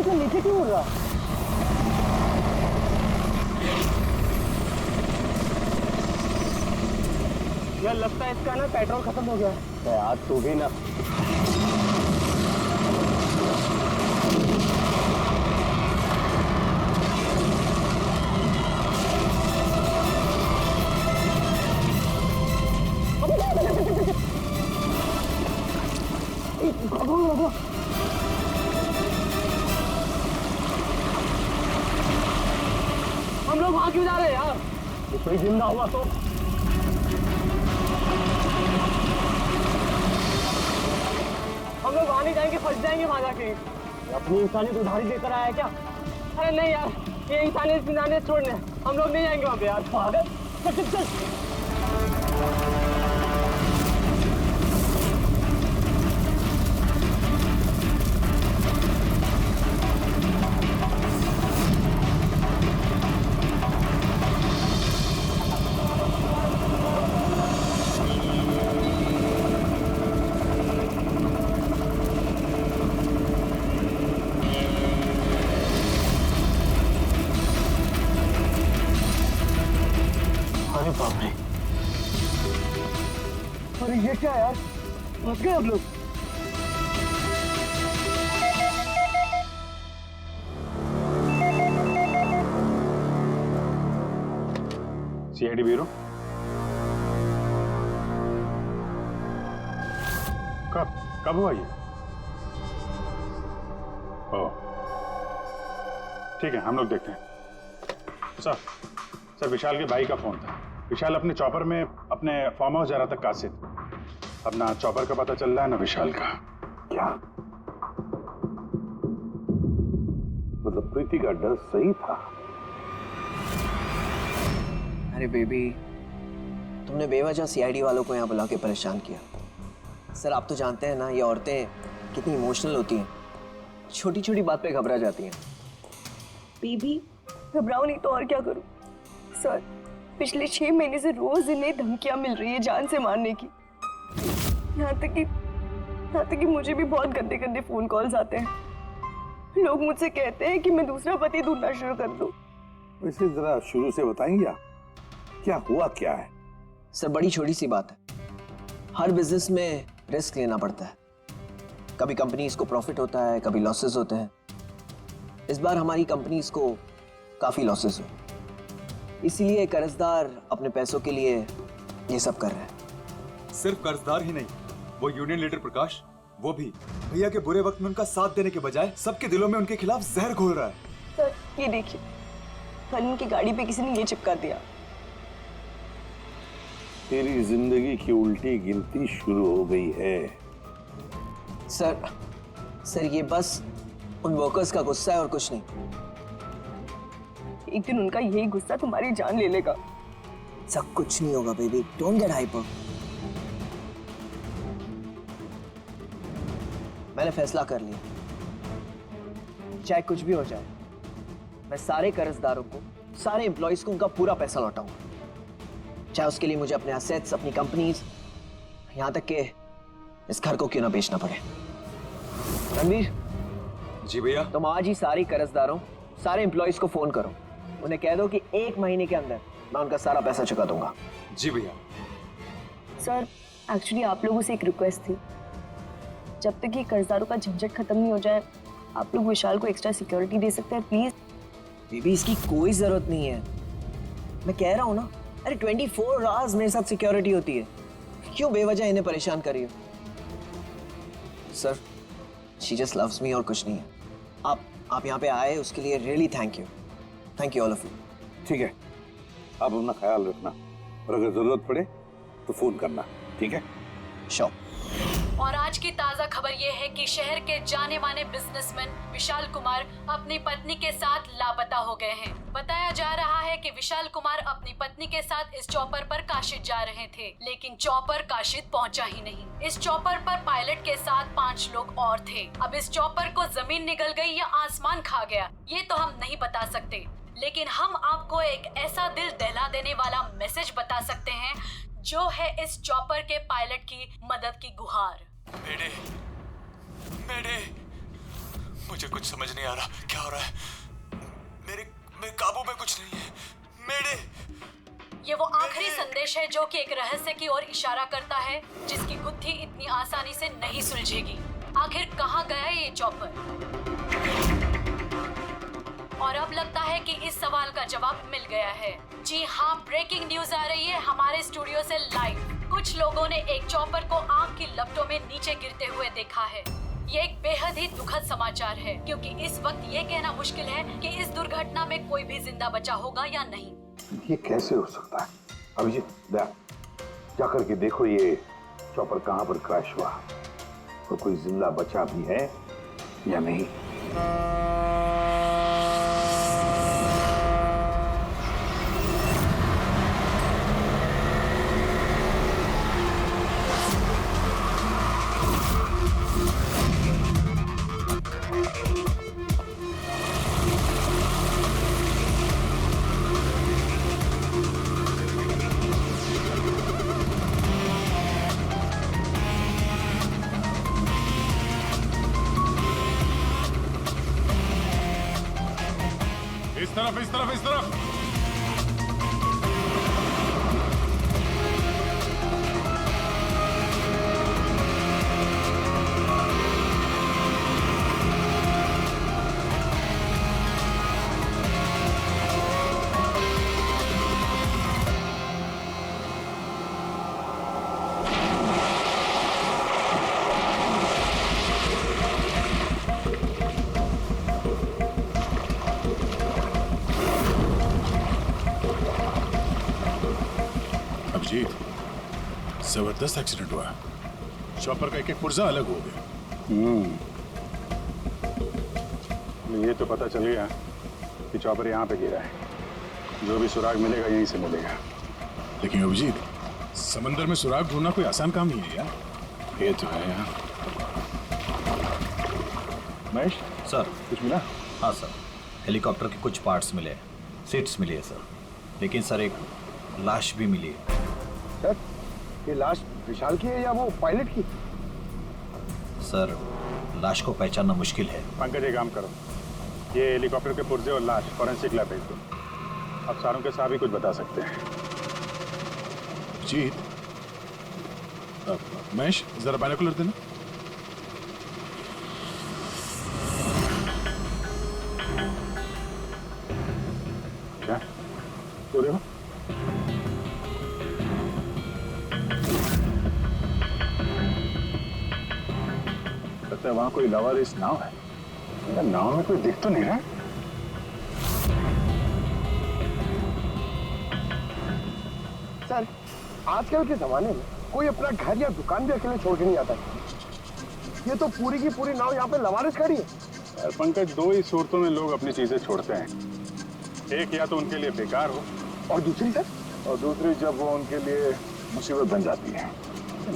इतना नीचे क्यों उड़ रहा? यार लगता है इसका ना पेट्रोल खत्म हो गया है। यार तू भी ना। हम लोग वहां क्यों जा रहे हैं यार? कोई जिंदा हुआ तो हम लोग वहां नहीं जाएंगे, फंस जाएंगे वहां जाके। अपनी इंसानियत उधारी देकर आया है क्या? अरे नहीं यार, ये इंसानियत छोड़ने हम लोग नहीं जाएंगे वहां पे यार। पागल, चल चल चल। अरे बाप रे, अरे ये क्या यार, फंस गए हम लोग। सीआईडी ब्यूरो, कब हुआ ये? ओह ठीक है, हम लोग देखते हैं। सर विशाल के भाई का फोन था। विशाल अपने चॉपर में अपने फार्म हाउस जा रहा था कासिद। अब ना चॉपर का पता चल रहा है ना विशाल का। क्या मतलब प्रीति का डर सही था? अरे बेबी, तुमने बेवजह सीआईडी वालों को यहाँ बुला के परेशान किया। सर आप तो जानते हैं ना, ये औरतें कितनी इमोशनल होती हैं, छोटी छोटी बात पे घबरा जाती हैं। बेबी घबराओ नहीं तो और क्या करूं? सर पिछले 6 महीने से रोज इन्हें धमकियां मिल रही है जान से मारने की। यहाँ तक कि मुझे भी बहुत गंदे गंदे फोन कॉल्स आते हैं। लोग मुझसे कहते हैं कि मैं दूसरा पति ढूंढना शुरू कर दूं। वैसे जरा शुरू से बताएंगे क्या हुआ क्या है? सर बड़ी छोटी सी बात है, हर बिजनेस में रिस्क लेना पड़ता है। कभी कंपनीज को प्रॉफिट होता है, कभी लॉसेस होते हैं। इस बार हमारी कंपनीज को काफी लॉसेस हुए, इसीलिए कर्जदार अपने पैसों के लिए ये सब कर रहे हैं। सिर्फ कर्जदार ही नहीं, वो यूनियन लीडर प्रकाश, वो भी भैया के बुरे वक्त में उनका साथ देने के बजाय सबके दिलों में उनके खिलाफ जहर घोल रहा है। सर ये देखिए, कल उनकी गाड़ी पे किसी ने ये चिपका दिया। तेरी जिंदगी की उल्टी गिनती शुरू हो गई है। सर ये बस उन वर्कर्स का गुस्सा है और कुछ नहीं। एक दिन उनका यही गुस्सा तुम्हारी जान ले लेगा। सब कुछ नहीं होगा बेबी, डोंट गेट हाइपर। मैंने फैसला कर लिया, चाहे कुछ भी हो जाए, मैं सारे कर्जदारों को, सारे एम्प्लॉइज को उनका पूरा पैसा लौटाऊंगा, चाहे उसके लिए मुझे अपने एसेट्स, अपनी कंपनीज, यहां तक कि इस घर को क्यों ना बेचना पड़े। रणवीर जी भैया, तुम आज ही सारे कर्जदारों, सारे एम्प्लॉइज को फोन करो, उन्हें कह दो कि 1 महीने के अंदर मैं उनका सारा पैसा चुका दूंगा। जी भैया। सर एक्चुअली आप लोगों से एक रिक्वेस्ट थी, जब तक ये कर्जदारों का झंझट खत्म नहीं हो जाए, आप लोग विशाल को एक्स्ट्रा सिक्योरिटी दे सकते हैं प्लीज। बेबी इसकी कोई जरूरत नहीं है, मैं कह रहा हूं ना। अरे 24 आवर्स मेरे साथ सिक्योरिटी होती है, क्यों बेवजह इन्हें परेशान कर रही हो? Sir she just loves me और कुछ नहीं है। आप यहाँ पे आए उसके लिए really thank you all of you. ठीक है, आप अपना ख्याल रखना और अगर जरूरत पड़े तो फोन करना, ठीक है? श्योर। और आज की ताजा खबर ये है कि शहर के जाने माने बिजनेसमैन विशाल कुमार अपनी पत्नी के साथ लापता हो गए हैं। बताया जा रहा है कि विशाल कुमार अपनी पत्नी के साथ इस चॉपर पर काशिद जा रहे थे, लेकिन चॉपर काशिद पहुंचा ही नहीं। इस चॉपर पर पायलट के साथ 5 लोग और थे। अब इस चॉपर को जमीन निगल गई या आसमान खा गया, ये तो हम नहीं बता सकते, लेकिन हम आपको एक ऐसा दिल दहला देने वाला मैसेज बता सकते हैं जो है इस चॉपर के पायलट की मदद की गुहार। मेरे मुझे कुछ समझ नहीं आ रहा क्या हो रहा है। मेरे मेरे काबू में कुछ नहीं है। मेरे ये वो आखिरी संदेश है जो कि एक रहस्य की ओर इशारा करता है, जिसकी गुत्थी इतनी आसानी से नहीं सुलझेगी। आखिर कहाँ गया ये चॉपर? और अब लगता है कि इस सवाल का जवाब मिल गया है। जी हाँ, ब्रेकिंग न्यूज आ रही है हमारे स्टूडियो से लाइव। कुछ लोगों ने एक चॉपर को आग की लपटों में नीचे गिरते हुए देखा है। ये एक बेहद ही दुखद समाचार है, क्योंकि इस वक्त ये कहना मुश्किल है कि इस दुर्घटना में कोई भी जिंदा बचा होगा या नहीं। ये कैसे हो सकता है? अभिजीत, जा करके देखो ये चॉपर कहाँ पर क्रैश हुआ, तो कोई जिंदा बचा भी है या नहीं। इस तरफ। जबरदस्त एक्सीडेंट हुआ। चॉपर का एक पुर्जा अलग हो गया। ये तो पता चल गया कि चॉपर यहाँ पे गिरा है। जो भी सुराग मिलेगा यहीं से मिलेगा। लेकिन अभिजीत, समंदर में सुराग ढूंढना कोई आसान काम नहीं है यार। ये तो है यार। महेश सर, कुछ मिला? हाँ सर, हेलीकॉप्टर के कुछ पार्ट्स मिले, सीट्स मिली है सर। लेकिन सर एक लाश भी मिली है। सर, ये लाश विशाल की है या वो पायलट की? सर, लाश को पहचानना मुश्किल है। पंकज, एक काम करो, ये हेलीकॉप्टर के पुर्जे और लाश फॉरेंसिक लैब भेज दो। अब सारों के साथ भी कुछ बता सकते हैं। जीत, महेश जरा बाइनोकुलर देना। क्या? तो देखो। लगता है वहां कोई लवारिस नाव है। नाव में कोई दिख तो नहीं रहा। सर, आजकल के जमाने में कोई अपना घर या दुकान भी अकेले छोड़ के नहीं आता है। ये तो पूरी की पूरी नाव यहाँ पे लवारिस खड़ी है। यार पंकज, दो ही सूरतों में लोग अपनी चीजें छोड़ते हैं। एक या तो उनके लिए बेकार हो, और दूसरी सर? और दूसरी जब वो उनके लिए मुसीबत बन जाती है।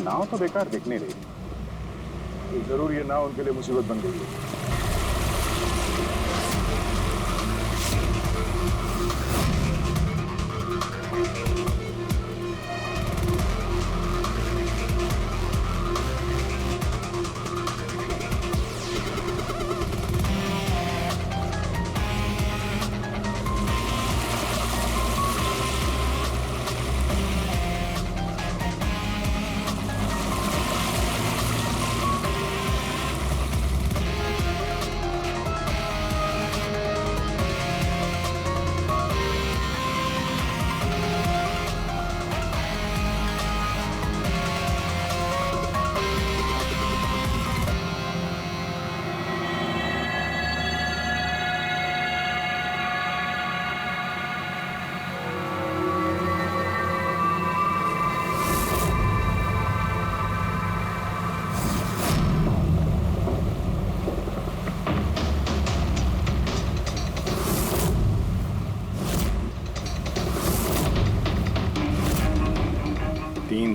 नाव तो बेकार दिख नहीं रही, तो जरूर ये नाव उनके लिए मुसीबत बन गई है।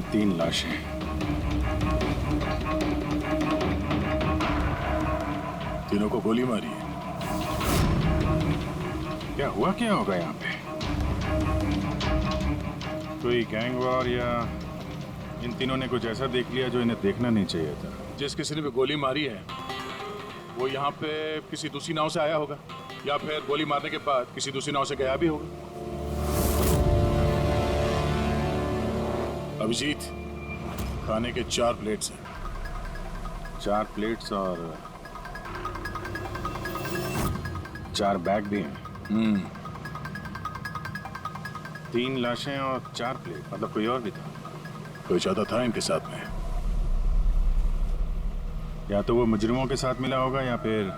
तीन लाशें। तीनों को गोली मारी है। क्या हुआ, क्या होगा यहाँ पे? कोई गैंग वॉर या इन तीनों ने कुछ ऐसा देख लिया जो इन्हें देखना नहीं चाहिए था। जिस किसी ने भी गोली मारी है वो यहाँ पे किसी दूसरी नाव से आया होगा या फिर गोली मारने के बाद किसी दूसरी नाव से गया भी होगा। अभिजीत, खाने के 4 प्लेट्स हैं। 4 प्लेट्स और 4 बैग भी हैं। 3 लाशें और 4 प्लेट, मतलब कोई और भी था? कोई ज्यादा था इनके साथ में। या तो वो मुजरिमों के साथ मिला होगा या फिर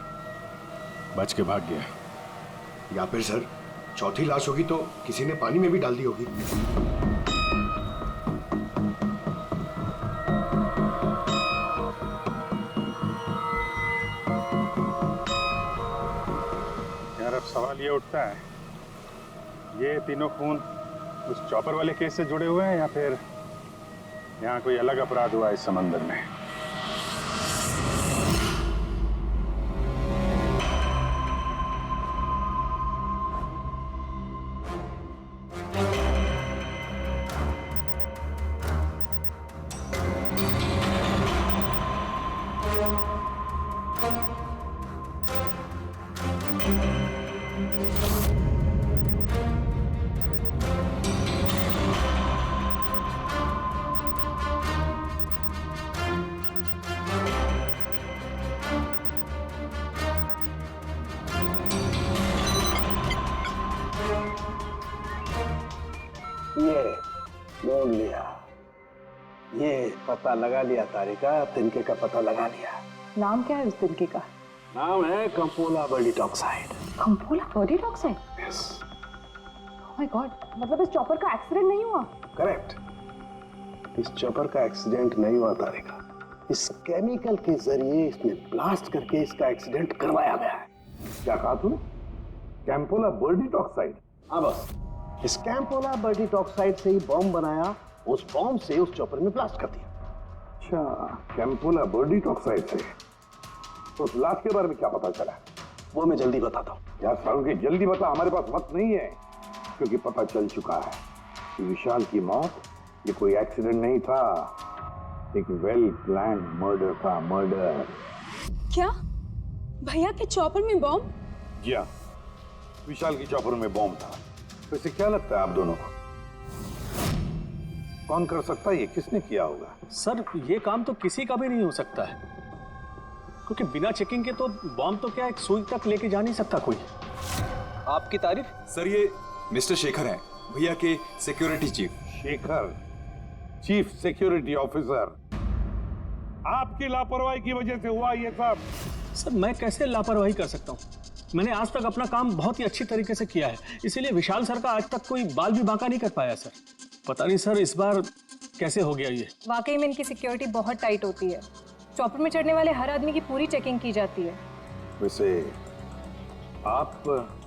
बच के भाग गया। या फिर सर चौथी लाश होगी तो किसी ने पानी में भी डाल दी होगी। यार अब सवाल ये उठता है, ये तीनों खून उस चॉपर वाले केस से जुड़े हुए हैं या फिर यहाँ कोई अलग अपराध हुआ इस समंदर में? ये ढूंढ लिया, ये पता लगा लिया तारिका, तिनके का पता लगा लिया। नाम क्या है उस तिनके का? नाम है कंपोला बर्डिट ऑक्साइड। कंपोला बर्डिट oxide? Yes. Oh my God, मतलब इस चॉपर का एक्सीडेंट नहीं हुआ? करेक्ट, इस चॉपर का एक्सीडेंट नहीं हुआ तारिका। इस केमिकल के जरिए इसने ब्लास्ट करके इसका एक्सीडेंट करवाया गया है। क्या कहा तूने? कैंपोला बर्डिट ऑक्साइड? हाँ बस, इस कैंपोला बर्डिट ऑक्साइड से ही बॉम्ब बनाया, उस बॉम्ब से उस चॉपर में ब्लास्ट कर दिया। अच्छा, कैंपोला बर्डिट ऑक्साइड से। तो उस लाश के बारे में क्या पता चला? वो मैं जल्दी बताता हूँ। यार सालों की जल्दी बता, हमारे पास वक्त नहीं है, क्योंकि पता चल चुका है कि विशाल की मौत ये कोई एक्सीडेंट नहीं था, एक वेल प्लान मर्डर था। मर्डर। क्या भैया के चॉपर में बॉम्ब? जी हाँ, विशाल की चॉपर में बॉम्ब था। वैसे क्या लगता है आप दोनों को, कौन कर सकता है ये? किसने किया होगा? सर ये काम तो किसी का भी नहीं हो सकता है, क्योंकि बिना चेकिंग के तो बॉम्ब तो क्या एक सुई तक लेके जा नहीं सकता कोई। आपकी तारीफ? सर ये मिस्टर शेखर हैं, भैया के security chief. Shekhar, chief security officer. आपकी लापरवाही की वजह से हुआ ये सब। सर मैं कैसे लापरवाही कर सकता हूँ? मैंने आज तक अपना काम बहुत ही अच्छी तरीके से किया है, इसीलिए विशाल सर का आज तक कोई बाल भी बांका नहीं कर पाया सर। पता नहीं सर इस बार कैसे हो गया ये। वाकई में इनकी सिक्योरिटी बहुत टाइट होती है। चॉपर में चढ़ने वाले हर आदमी की पूरी चेकिंग की जाती है। वैसे आप?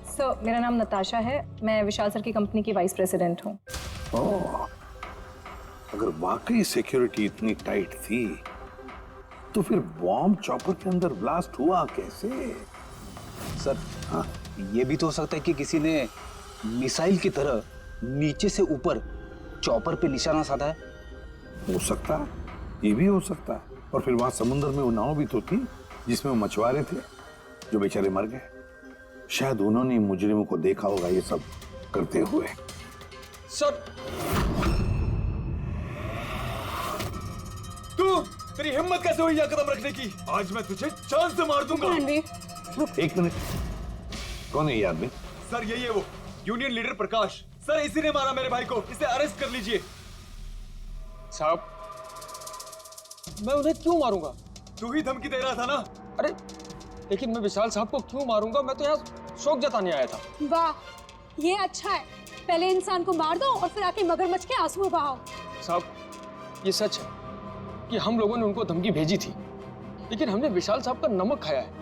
सर मेरा नाम नताशा है, मैं विशाल सर की कंपनी की वाइस प्रेसिडेंट हूँ। ओह, अगर वाकई सिक्योरिटी इतनी टाइट थी तो फिर बॉम्ब चॉपर के अंदर ब्लास्ट हुआ कैसे? सर हाँ, ये भी तो हो सकता है कि किसी ने मिसाइल की तरह नीचे से ऊपर चॉपर पे निशाना साधा है। हो सकता है, ये भी हो सकता है। और फिर वहां समुद्र में वो नाव भी तो थी जिसमें वो मछुआरे थे जो बेचारे मर गए। शायद उन्होंने मुजरिमों को देखा होगा ये सब करते हुए। सर तेरी हिम्मत कैसे हुई यह कदम रखने की? आज मैं तुझे जान से मार दूंगा। एक मिनट, कौन है ये आदमी? सर यही है वो यूनियन लीडर प्रकाश। सर इसी ने मारा मेरे भाई को, इसे अरेस्ट कर लीजिए। साहब मैं उन्हें क्यों मारूंगा? तू ही धमकी दे रहा था ना। अरे लेकिन मैं विशाल साहब को क्यों मारूंगा? मैं तो यहाँ शोक जताने आया था। वाह ये अच्छा है, पहले इंसान को मार दो और फिर आके मगरमच्छ के आंसू बहाओ। साहब ये सच है कि हम लोगों ने उनको धमकी भेजी थी, लेकिन हमने विशाल साहब का नमक खाया है।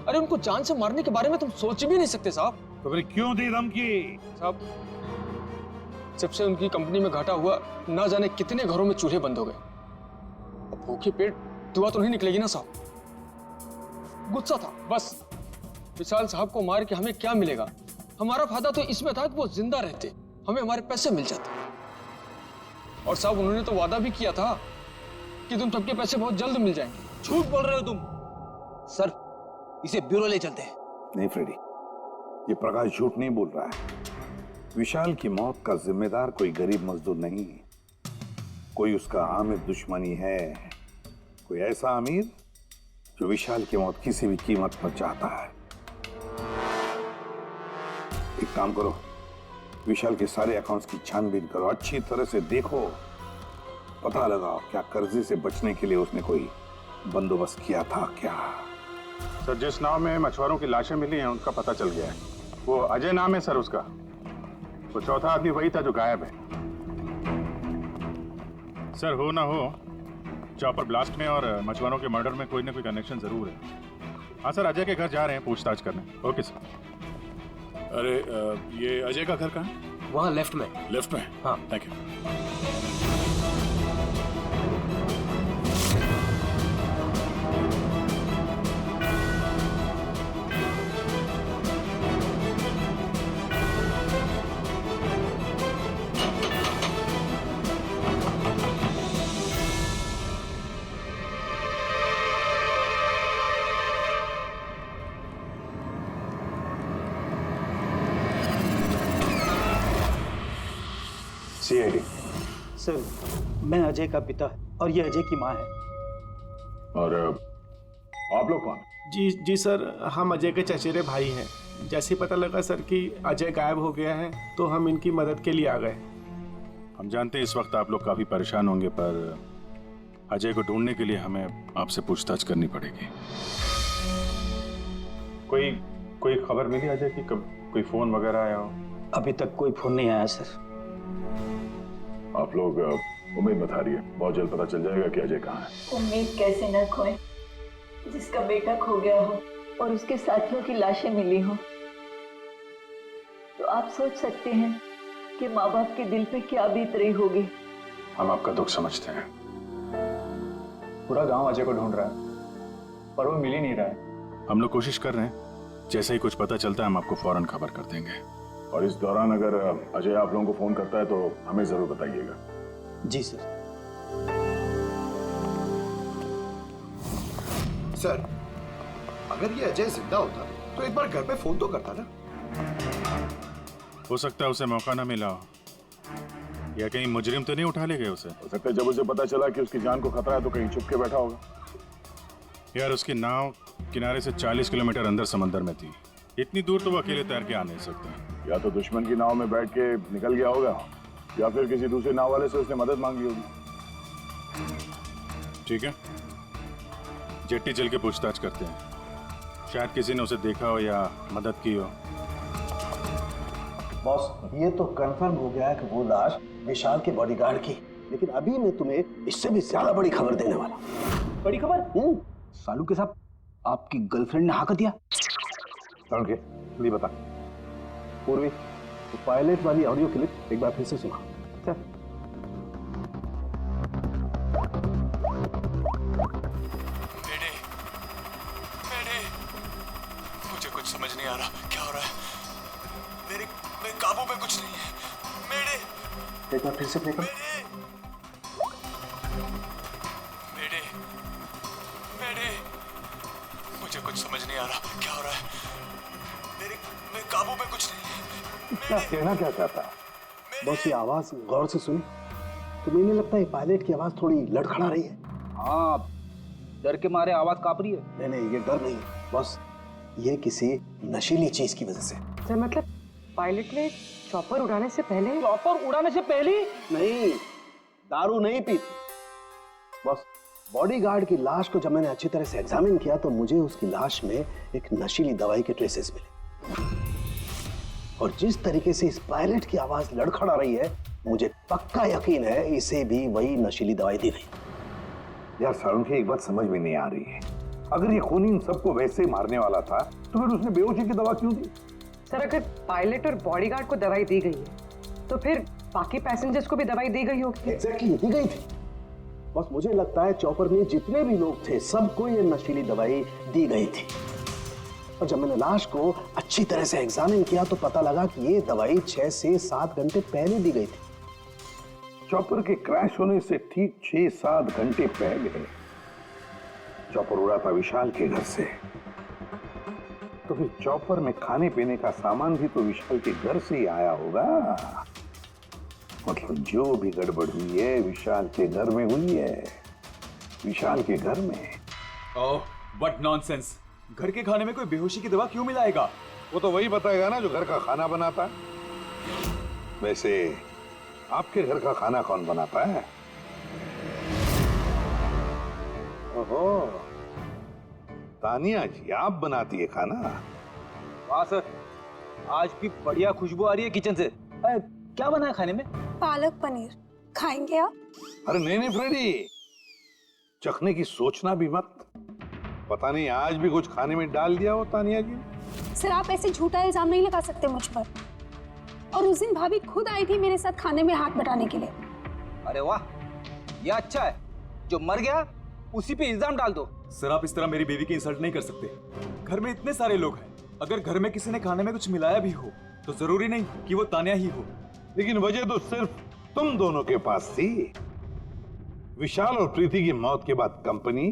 अरे उनको जान से मारने के बारे में तुम सोच भी नहीं सकते साहब। तो फिर क्यों दी धमकी? साहब जब से उनकी कंपनी में घाटा हुआ, ना जाने कितने घरों में चूल्हे बंद हो गए। अब भूखे पेट दुआ तो नहीं निकलेगी ना साहब। गुस्सा था बस। विशाल साहब को मार के हमें क्या मिलेगा? हमारा फायदा तो इसमें था कि वो जिंदा रहते, हमें हमारे पैसे मिल जाते। और साहब उन्होंने तो वादा भी किया था कि तुम सबके पैसे बहुत जल्द मिल जाएंगे। झूठ बोल रहे हो तुम। सर इसे ब्यूरो ले चलते हैं। नहीं फ्रेडी, ये प्रकाश झूठ नहीं बोल रहा है। विशाल की मौत का जिम्मेदार कोई गरीब मजदूर नहीं, कोई उसका आमिर दुश्मनी है, कोई ऐसा अमीर जो विशाल की मौत किसी भी कीमत पर चाहता है। एक काम करो, विशाल के सारे अकाउंट्स की छानबीन करो, अच्छी तरह से देखो, पता लगाओ क्या कर्जे से बचने के लिए उसने कोई बंदोबस्त किया था क्या। सर, जिस नाव में मछुआरों की लाशें मिली हैं उनका पता चल गया है। वो अजय नाम है सर उसका। वो चौथा आदमी वही था जो गायब है। सर, हो ना हो, चॉपर ब्लास्ट में और मछुआरों के मर्डर में कोई ना कोई कनेक्शन जरूर है। हाँ सर, अजय के घर जा रहे हैं पूछताछ करने। Okay sir. अरे ये अजय का घर कहाँ है? वहाँ लेफ्ट में। लेफ्ट में? हाँ। Thank you. CID। सर, मैं अजय का पिता और ये अजय की माँ है। और आप लोग कौन? जी सर, हम अजय के चचेरे भाई हैं। जैसे ही पता लगा सर कि अजय गायब हो गया है तो हम इनकी मदद के लिए आ गए। हम जानते हैं इस वक्त आप लोग काफी परेशान होंगे, पर अजय को ढूंढने के लिए हमें आपसे पूछताछ करनी पड़ेगी। कोई खबर मिली अजय की? कब कोई फोन वगैरह आया हो? अभी तक कोई फोन नहीं आया सर। आप लोग उम्मीद बता रही है, बहुत जल्द पता चल जाएगा कि अजय कहाँ है। उम्मीद कैसे न खोए, जिसका बेटा खो गया हो और उसके साथियों की लाशें मिली हो, तो आप सोच सकते हैं कि माँ बाप के दिल पे क्या बीत रही होगी। हम आपका दुख समझते हैं। पूरा गांव अजय को ढूंढ रहा है पर वो मिल ही नहीं रहा है। हम लोग कोशिश कर रहे हैं, जैसे ही कुछ पता चलता है हम आपको फौरन खबर कर देंगे। और इस दौरान अगर अजय आप लोगों को फोन करता है तो हमें जरूर बताइएगा। जी सर। सर, अगर ये अजय जिंदा होता तो एक बार घर पे फोन तो करता ना। हो सकता है उसे मौका ना मिला हो, या कहीं मुजरिम तो नहीं उठा ले गए उसे। हो सकता है जब उसे पता चला कि उसकी जान को खतरा है तो कहीं छुप के बैठा होगा। यार, उसकी नाव किनारे से 40 किलोमीटर अंदर समंदर में थी। इतनी दूर तो वो अकेले तैर के आ नहीं सकता। या तो दुश्मन की नाव में बैठ के निकल गया होगा, या फिर किसी दूसरे नाव वाले से उसने मदद मांगी होगी। ठीक है, जेट्टी चल के पूछताछ करते हैं, शायद किसी ने उसे देखा हो या मदद की हो। बॉस, ये तो कंफर्म हो गया है कि वो लाश विशाल के बॉडीगार्ड की, लेकिन अभी मैं तुम्हें इससे भी ज्यादा बड़ी खबर देने वाला। बड़ी खबर? सालू के साथ आपकी गर्लफ्रेंड ने हाँ कर दिया? नहीं बता। पूर्वी, तो पायलट वाली ऑडियो क्लिप एक बार फिर से सुना। चल। मुझे कुछ समझ नहीं आ रहा, क्या हो रहा है? मेरे काबू में कुछ नहीं है। मेरे एक बार फिर से प्ले कर। मुझे कुछ समझ नहीं आ रहा, क्या हो रहा है? मेरे काबू में कुछ नहीं है। क्या कहना क्या चाहता है? बस ये आवाज गौर से सुनी तो मुझे लगता है पायलट की आवाज थोड़ी लड़खड़ा रही है। हाँ, डर के मारे आवाज कांप रही है। नहीं, ये डर नहीं है बस, ये किसी नशीली चीज की वजह से। सर, मतलब पायलट ने चॉपर उड़ाने से पहले? चॉपर उड़ाने से पहले? नहीं, दारू नहीं पीती। बस बॉडीगार्ड की लाश को जब मैंने अच्छी तरह से एग्जामिन किया तो मुझे उसकी लाश में एक नशीली दवाई के ट्रेसेस मिले। और जिस तरीके से इस पायलट की आवाज लड़खड़ा रही है, मुझे पक्का यकीन है इसे भी वही नशीली दवाई दी गई। यार सारुंखी, एक बात समझ में नहीं आ रही है, अगर ये खूनी इन सबको वैसे ही मारने वाला था तो फिर उसने बेहोशी की दवा क्यों दी? सर, अगर पायलट और बॉडीगार्ड को दवाई दी गई है तो फिर बाकी पैसेंजर्स को भी दवाई दी गई होगी। एग्जैक्टली, दी गई थी। बस मुझे लगता है चॉपर में जितने भी लोग थे सबको ये नशीली दवाई दी गई थी। और जब मैंने लाश को अच्छी तरह से एग्जामिन किया तो पता लगा कि ये दवाई 6 से 7 घंटे पहले दी गई थी। चॉपर के क्रैश होने से ठीक 6-7 घंटे पहले चॉपर उड़ा था विशाल के घर से। तो फिर चॉपर में खाने पीने का सामान भी तो विशाल के घर से ही आया होगा। मतलब जो भी गड़बड़ हुई है विशाल के घर में हुई है, विशाल के घर में। ओह, व्हाट नॉनसेंस! घर के खाने में कोई बेहोशी की दवा क्यों मिलाएगा? वो तो वही बताएगा ना जो घर का खाना बनाता है। वैसे आपके घर का खाना कौन बनाता है? ओहो, तानिया जी आप बनाती है खाना? वाह सर, आज भी बढ़िया खुशबू आ रही है किचन से। क्या बना है खाने में? पालक पनीर खाएंगे आप? अरे नहीं फ्रेडी, चखने की सोचना भी मत। पता नहीं आज भी कुछ खाने में डाल दिया हो तानिया जी। सर आप ऐसे झूठा इल्जाम नहीं लगा सकते मुझ पर। और उस दिन भाभी खुद आई थी मेरे साथ खाने में हाथ बटाने के लिए। अरे वाह, ये अच्छा है, जो मर गया उसी पे इल्जाम डाल दो। सर आप इस तरह मेरी बेबी की इंसल्ट नहीं कर सकते। घर में इतने सारे लोग हैं, अगर घर में किसी ने खाने में कुछ मिलाया भी हो तो जरूरी नहीं कि वो तानिया ही हो। लेकिन वजह तो सिर्फ तुम दोनों के पास थी। विशाल और प्रीति की मौत के बाद कंपनी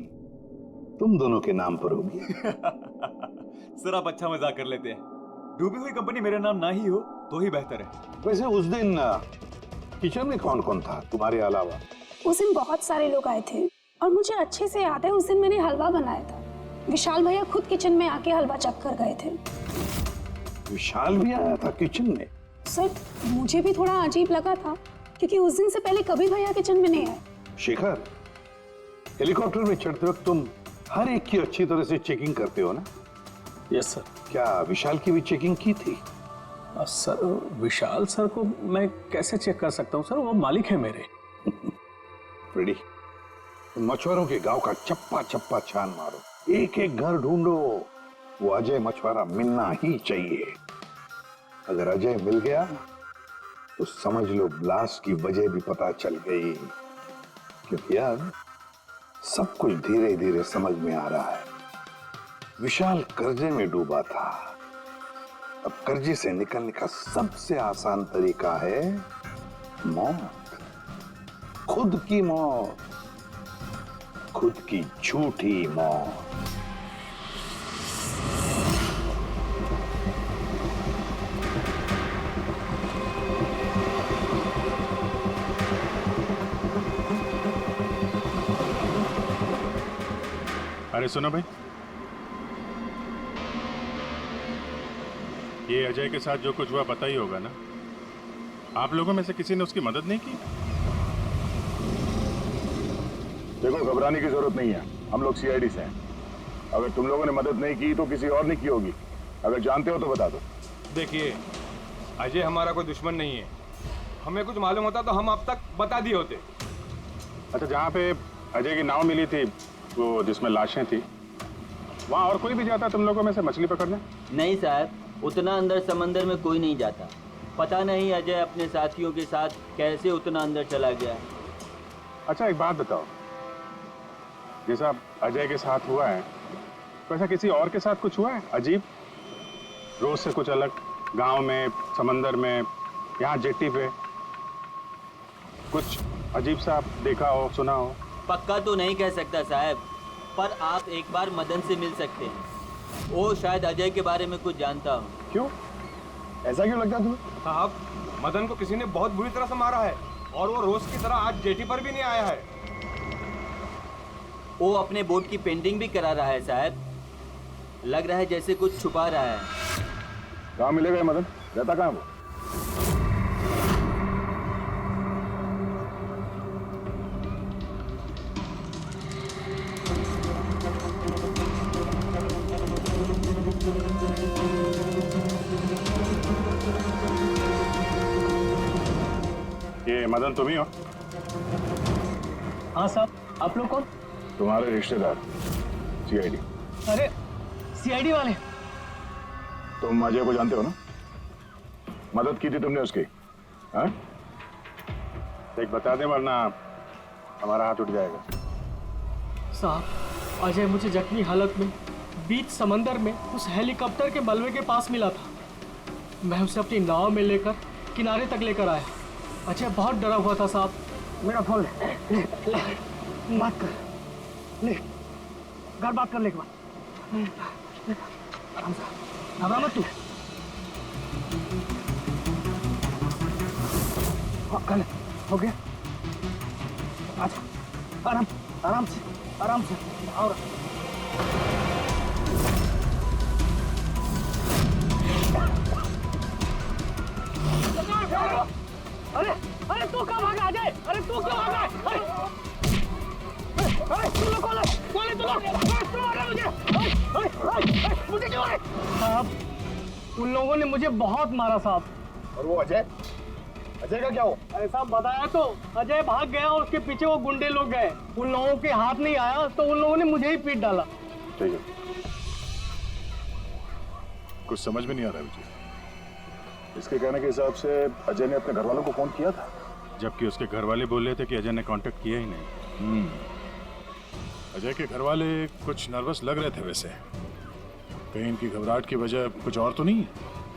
तुम दोनों के नाम पर होगी। सर आप अच्छा मजाक कर लेते हैं। डूबी हुई कंपनी मेरे नाम ना ही हो तो ही बेहतर है। वैसे उस दिन किचन में कौन कौन था तुम्हारे अलावा? उस दिन बहुत सारे लोग आए थे और मुझे अच्छे से याद है उस दिन मैंने हलवा बनाया था। विशाल भैया खुद किचन में आके हलवा चख कर गए थे। विशाल भी आया था किचन में? सर मुझे भी थोड़ा अजीब लगा था क्योंकि उस दिन से पहले कभी भैया किचन में नहीं आए। शेखर, हेलीकॉप्टर में चढ़ते वक्त तुम हर एक की अच्छी तरह से चेकिंग करते हो ना? Yes sir. क्या विशाल की भी चेकिंग की थी? सर विशाल सर को मैं कैसे चेक कर सकता हूँ सर, वो मालिक है मेरे। रेडी, मछुआरों के गांव का चप्पा चप्पा छान मारो, एक एक घर ढूंढो। वो अजय मछुआरा मिलना ही चाहिए। अगर अजय मिल गया तो समझ लो ब्लास्ट की वजह भी पता चल गई। क्योंकि अब सब कुछ धीरे धीरे समझ में आ रहा है। विशाल कर्जे में डूबा था, अब कर्जे से निकलने का सबसे आसान तरीका है मौत। खुद की मौत, खुद की झूठी मौत। अरे सुनो भाई, ये अजय के साथ जो कुछ हुआ पता ही होगा ना? आप लोगों में से किसी ने उसकी मदद नहीं की? देखो घबराने की जरूरत नहीं है, हम लोग सीआईडी से हैं। अगर तुम लोगों ने मदद नहीं की तो किसी और ने की होगी। अगर जानते हो तो बता दो। देखिए, अजय हमारा कोई दुश्मन नहीं है। हमें कुछ मालूम होता तो हम अब तक बता दिए होते। अच्छा, जहाँ पे अजय की नाव मिली थी, वो जिसमें लाशें थी, वहाँ और कोई भी जाता तुम लोगों में से मछली पकड़ने? नहीं साहब, उतना अंदर समंदर में कोई नहीं जाता। पता नहीं अजय अपने साथियों के साथ कैसे उतना अंदर चला गया। अच्छा एक बात बताओ, जैसा अजय के साथ हुआ है वैसा किसी और के साथ कुछ हुआ है अजीब, रोज से कुछ अलग? गांव में, समंदर में, यहाँ जेट्टी पे कुछ अजीब सा आप देखा हो, सुना हो? पक्का तो नहीं कह सकता साहब, पर आप एक बार मदन से मिल सकते हैं। वो शायद अजय के बारे में कुछ जानता हो। क्यों? ऐसा क्यों लगता है तुम्हें? साहब, मदन को किसी ने बहुत बुरी तरह से मारा है और वो रोज की तरह आज जेटी पर भी नहीं आया है। वो अपने बोट की पेंटिंग भी करा रहा है साहब। लग रहा है जैसे कुछ छुपा रहा है। कहाँ मिलेगा ये मदन? रहता कहाँ वो? ये मदन तुम ही हो? हाँ साहब, आप लोग कौन? तुम्हारे रिश्तेदार, सीआईडी। अरे सीआईडी वाले? तुम अजय को जानते हो ना? मदद की थी तुमने उसकी, हाँ? एक बता दे वरना हमारा हाथ उठ जाएगा। साहब, अजय मुझे जख्मी हालत में बीच समंदर में उस हेलीकॉप्टर के मलबे के पास मिला था। मैं उसे अपनी नाव में लेकर किनारे तक लेकर आया। अजय बहुत डरा हुआ था साहब। मेरा फोन ले, बात कर ले, घर बात कर ले एक बार। आराम से। घबरा मत तू। हाँ, कल हो गया। अच्छा आराम आराम से और अरे अरे तू कहाँ भागा अजय? अरे तू क्यों भागा? अरे तू लोग कौन है तू लोग? तू मारा मुझे? मुझे क्यों मारे? साहब उन लोगों ने मुझे बहुत मारा साहब। और वो अजय का क्या हुआ? अरे साहब बताया तो, अजय भाग गया और उसके पीछे वो गुंडे लोग गए। उन लोगों के हाथ नहीं आया तो उन लोगों ने मुझे ही पीट डाला। ठीक है, कुछ समझ में नहीं आ रहा है मुझे। इसके कहने के हिसाब से अजय ने अपने घर वालों को फोन किया था, जबकि उसके घर वाले बोल रहे थे कि अजय ने कांटेक्ट किया ही नहीं। अजय के घर वाले कुछ नर्वस लग रहे थे वैसे। कहीं इनकी घबराहट की वजह कुछ और तो नहीं है?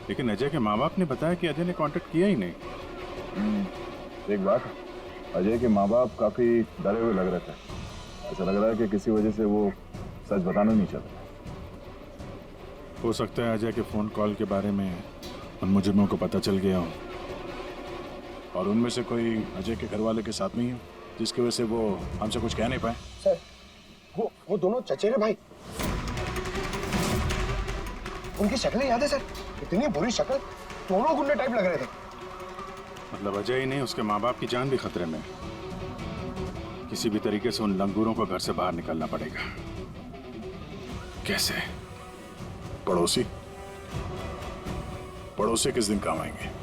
लेकिन अजय के माँ बाप ने बताया कि अजय ने कांटेक्ट किया ही नहीं। एक बात, अजय के माँ बाप काफी डरे हुए लग रहे थे। ऐसा लग रहा है कि किसी वजह से वो सच बताना नहीं चाहते। हो सकता है अजय के फोन कॉल के बारे में उन मुजरिमों को पता चल गया हो, और उनमें से कोई अजय के घर वाले के साथ नहीं है, जिसकी वजह से वो हमसे कुछ कह नहीं पाए। सर वो दोनों चचेरे भाई, उनकी शक्लें याद है सर? इतनी बुरी शक्ल, दोनों गुंडे टाइप लग रहे थे। मतलब अजय ही नहीं, उसके माँ बाप की जान भी खतरे में। किसी भी तरीके से उन लंगूरों को घर से बाहर निकलना पड़ेगा। कैसे? पड़ोसी किस दिन काम आएंगे?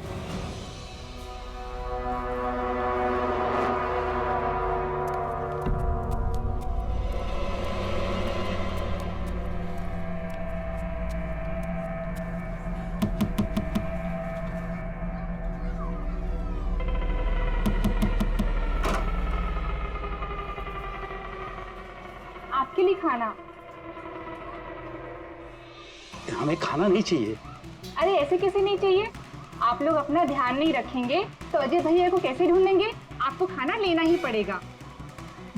आपके लिए खाना। हमें खाना नहीं चाहिए। अरे ऐसे कैसे नहीं चाहिए? आप लोग अपना ध्यान नहीं रखेंगे तो अजय भैया को कैसे ढूंढेंगे? आपको खाना लेना ही पड़ेगा।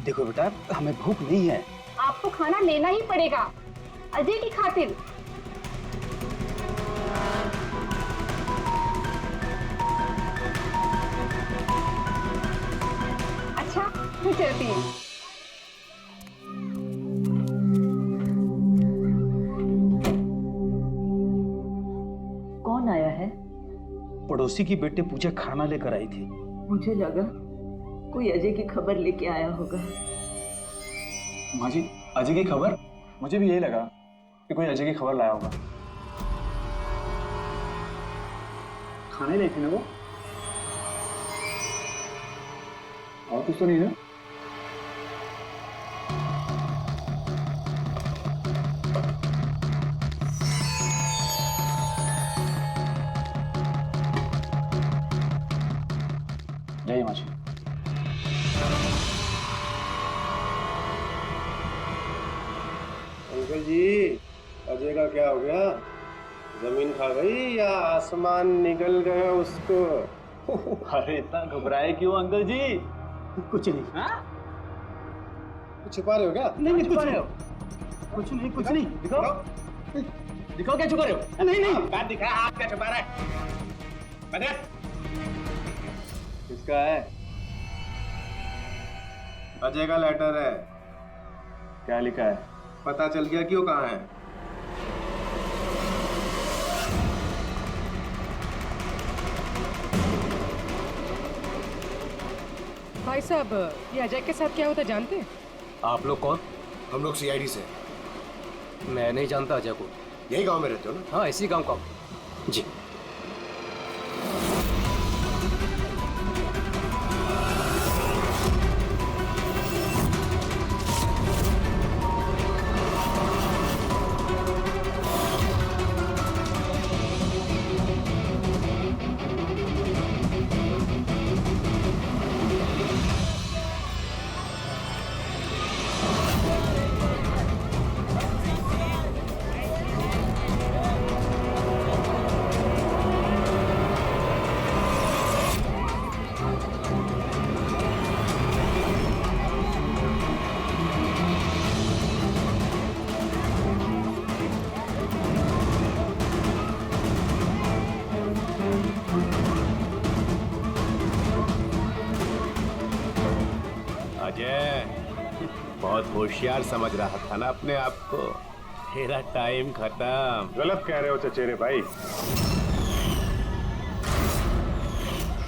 देखो बेटा, हमें भूख नहीं है। आपको खाना लेना ही पड़ेगा अजय की खातिर। अच्छा मैं चलती हूँ। कौन आया है? पड़ोसी की बेटे पूजा खाना लेकर आई थी। मुझे लगा कोई अजय की खबर लेके आया होगा। माँ जी, अजय की खबर? मुझे भी यही लगा कि कोई अजय की खबर लाया होगा। खाने लाई थी ना वो? और कुछ तो नहीं है? जय माँ जी। अंकल जी, अजय का क्या हो गया? जमीन खा गई या आसमान निकल गया उसको? अरे इतना घबराए क्यों अंकल जी? कुछ नहीं। हाँ? कुछ छिपा रहे हो क्या? नहीं छुपा कुछ रहे हो? कुछ नहीं, कुछ नहीं। दिखाओ दिखाओ क्या छुपा रहे हो? नहीं नहीं, बात दिखा, आप क्या छुपा रहे हैं? बता किसका है? अजय का लेटर है। क्या लिखा है? पता चल गया क्यों कहाँ है? भाई साहब, ये अजय के साथ क्या होता जानते हैं? आप लोग कौन? हम लोग सीआईडी से। मैं नहीं जानता अजय को। यही गांव में रहते हो ना? हाँ, इसी गांव का। जी। अजय बहुत होशियार समझ रहा था ना अपने आप को। तेरा टाइम खत्म। गलत कह रहे हो चचेरे भाई।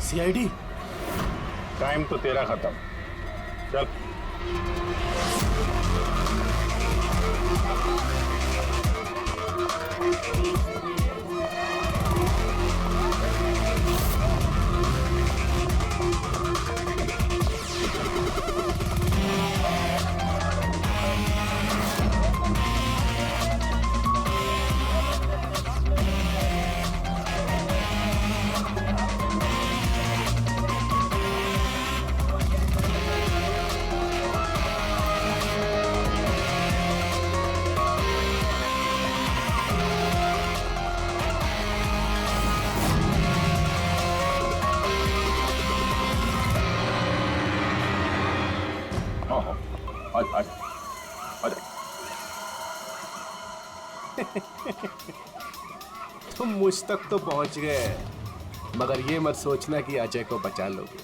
सीआईडी टाइम तो तेरा खत्म। चल। तुम मुझ तक तो पहुंच गए, मगर ये मत सोचना कि अजय को बचा लोगे।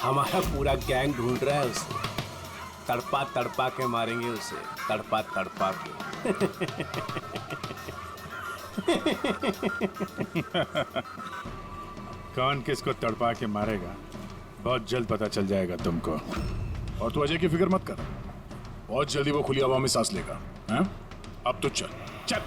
हमारा पूरा गैंग ढूंढ रहा है उसे। तड़पा तड़पा के मारेंगे उसे, तड़पा तड़पा के। कौन किसको तड़पा के मारेगा बहुत जल्द पता चल जाएगा तुमको। और तू अजय की फिक्र मत कर, बहुत जल्दी वो खुली हवा में सांस लेगा। हैं? अब तो चल चल।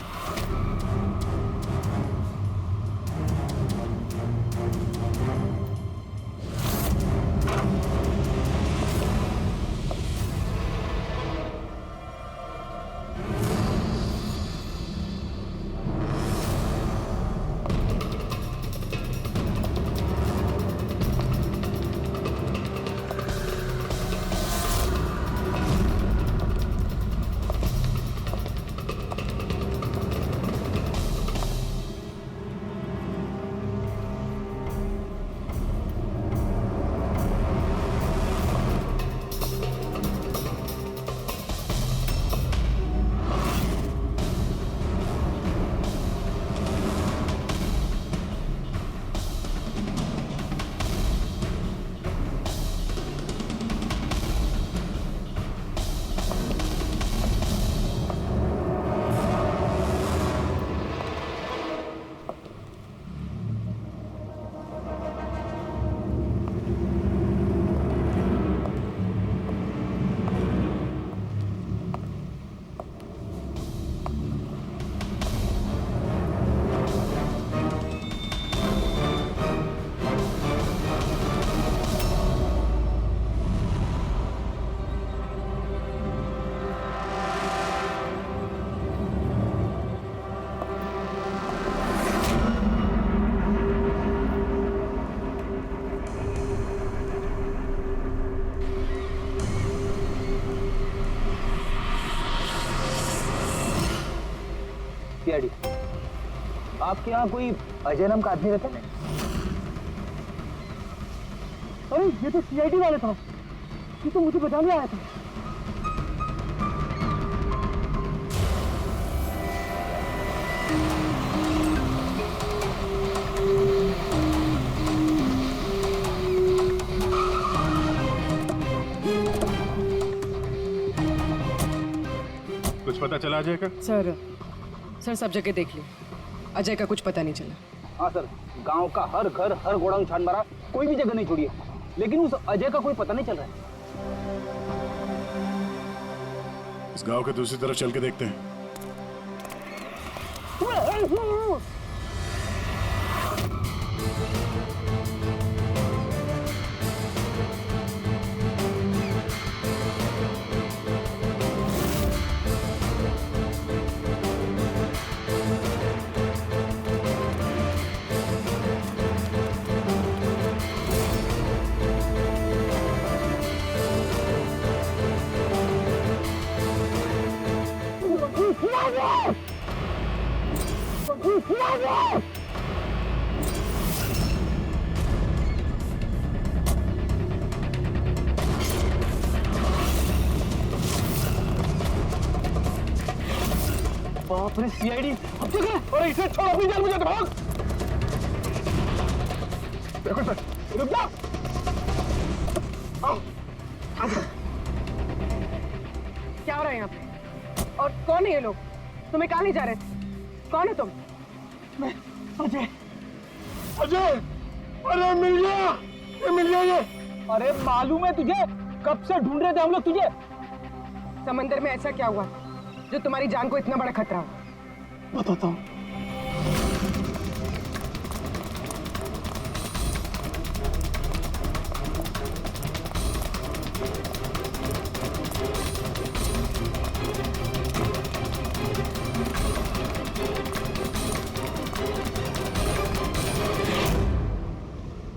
सीआईडी, आपके यहाँ कोई अजय नाम का आदमी रहता है? अरे ये तो सीआईडी वाले था, ये तो मुझे बचाने आया था। कुछ पता चला अजय का? सर सब जगह देख ली, अजय का कुछ पता नहीं चला। हाँ सर, गांव का हर घर हर गोडाउन छान मारा, कोई भी जगह नहीं छोड़ी है, लेकिन उस अजय का कोई पता नहीं चल रहा है। इस गांव के दूसरी तरफ चल के देखते हैं। बाप रे सीआईडी, अब तक है। अरे इसे छोड़, अपनी जान मुझे भाग। देखो सर, रुक जा। आओ, क्या हो रहा है यहाँ पे? और कौन है ये लोग? तुम्हें कहाँ ले जा रहे थे? कौन है तुम? मैं अजय। अजय, अरे मिल गया, मिल गया ये। अरे मालूम है तुझे, कब से ढूंढ रहे थे हम लोग तुझे। समंदर में ऐसा क्या हुआ जो तुम्हारी जान को इतना बड़ा खतरा हो? बताता हूँ।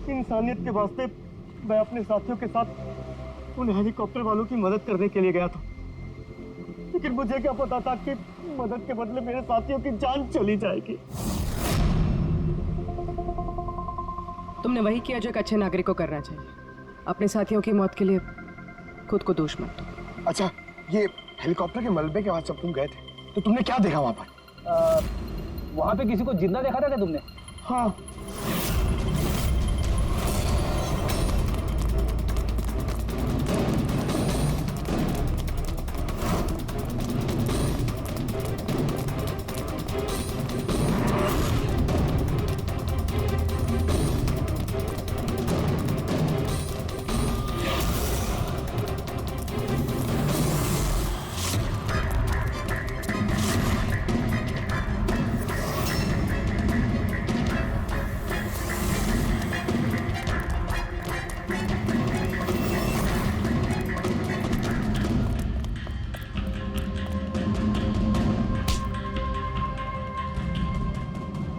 इंसानियत के वास्ते मैं अपने साथियों के साथ उन हेलीकॉप्टर वालों की मदद करने के लिए गया था, लेकिन मुझे क्या पता था कि मदद के बदले मेरे साथियों की जान चली जाएगी। तुमने वही किया जो एक अच्छे नागरिक को करना चाहिए। अपने साथियों की मौत के लिए खुद को दोष मत दो। अच्छा, ये हेलीकॉप्टर के मलबे के बाद जब तुम गए थे तो तुमने क्या देखा वहां पर? वहां पे किसी को जिंदा देखा था क्या तुमने? हाँ।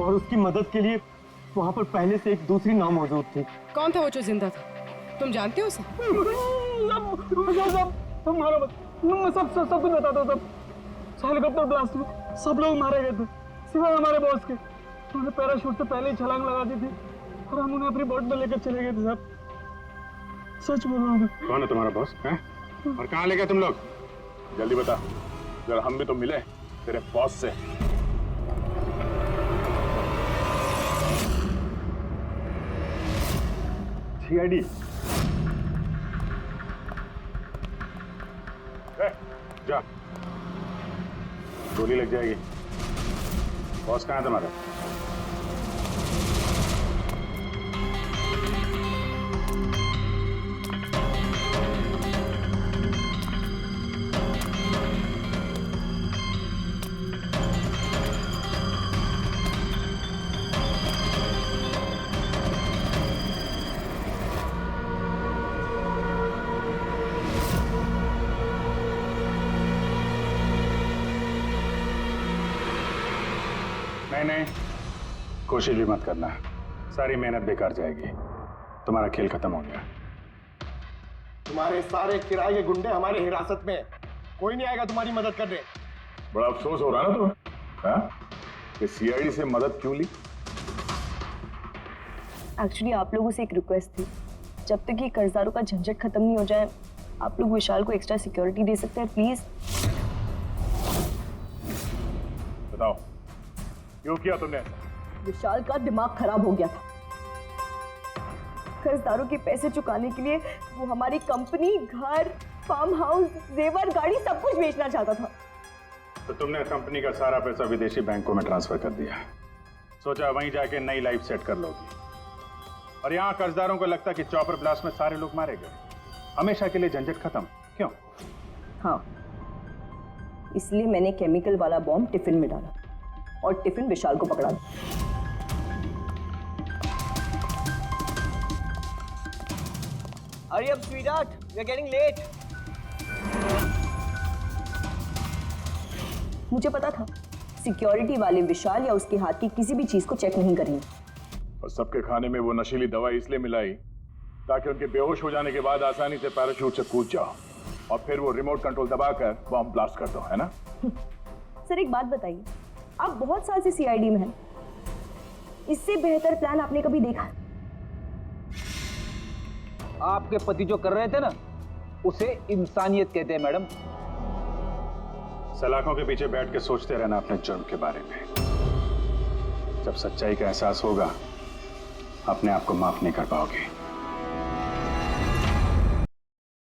और उसकी मदद के लिए वहां पर पहले से एक दूसरी नाव मौजूद थी। कौन था वो जो जिंदा था? तुम जानते हो उसे? सब कुछ बताता हूँ। सब हेलीकॉप्टर ब्लास्ट में सब लोग मारे गए थे सिवाय हमारे बॉस के। उन्होंने पैराशूट से पहले ही छलांग लगा दी थी और हम उन्हें अपनी बोट में लेकर चले गए थे। साहब सच बोल रहा हूँ। कौन है तुम्हारा बॉस है? और कहाँ ले गए तुम लोग? जल्दी बता, जरा हम भी तो मिले तेरे बॉस से। सीआईडी जा, गोली लग जाएगी। बॉस कहाँ है तुम्हारा? नहीं, कोशिश भी मत करना, सारी मेहनत बेकार जाएगी। तुम्हारा खेल खत्म हो गया। तुम्हारे सारे किराए के गुंडे हमारी हिरासत में, कोई नहीं आएगा तुम्हारी मदद करने। बड़ा अफसोस हो रहा ना तुम्हें, हाँ? कि सीआईडी से मदद क्यों ली? एक्चुअली आप लोगों से एक रिक्वेस्ट थी, जब तक ये कर्जदारों का झंझट खत्म नहीं हो जाए आप लोग विशाल को एक्स्ट्रा सिक्योरिटी दे सकते हैं प्लीज। बताओ क्यों किया तुमने? विशाल का दिमाग खराब हो गया था। कर्जदारों के पैसे चुकाने के लिए वो हमारी कंपनी, घर, फार्म हाउस, जेवर, गाड़ी सब कुछ बेचना चाहता था। तो तुमने कंपनी का सारा पैसा विदेशी बैंकों में ट्रांसफर कर दिया, सोचा वहीं जाके नई लाइफ सेट कर लोगी। और यहाँ कर्जदारों को लगता कि चॉपर ब्लास्ट में सारे लोग मारे गए, हमेशा के लिए झंझट खत्म। क्यों? हाँ, इसलिए मैंने केमिकल वाला बॉम्ब टिफिन में डाला और टिफिन विशाल को पकड़ा दिया। Hurry up, sweetheart. We're getting late. मुझे पता था सिक्योरिटी वाले विशाल या उसके हाथ की किसी भी चीज को चेक नहीं करेंगे। और सबके खाने में वो नशीली दवाई इसलिए मिलाई ताकि उनके बेहोश हो जाने के बाद आसानी से पैराशूट से कूद जाओ और फिर वो रिमोट कंट्रोल दबाकर बॉम्ब ब्लास्ट कर दो, है ना? सर एक बात बताइए, आप बहुत साल से सीआईडी में हैं, इससे बेहतर प्लान आपने कभी देखा? आपके पति जो कर रहे थे ना, उसे इंसानियत कहते हैं मैडम। सलाखों के पीछे बैठ के सोचते रहना अपने जुर्म के बारे में। जब सच्चाई का एहसास होगा अपने आप को माफ नहीं कर पाओगे।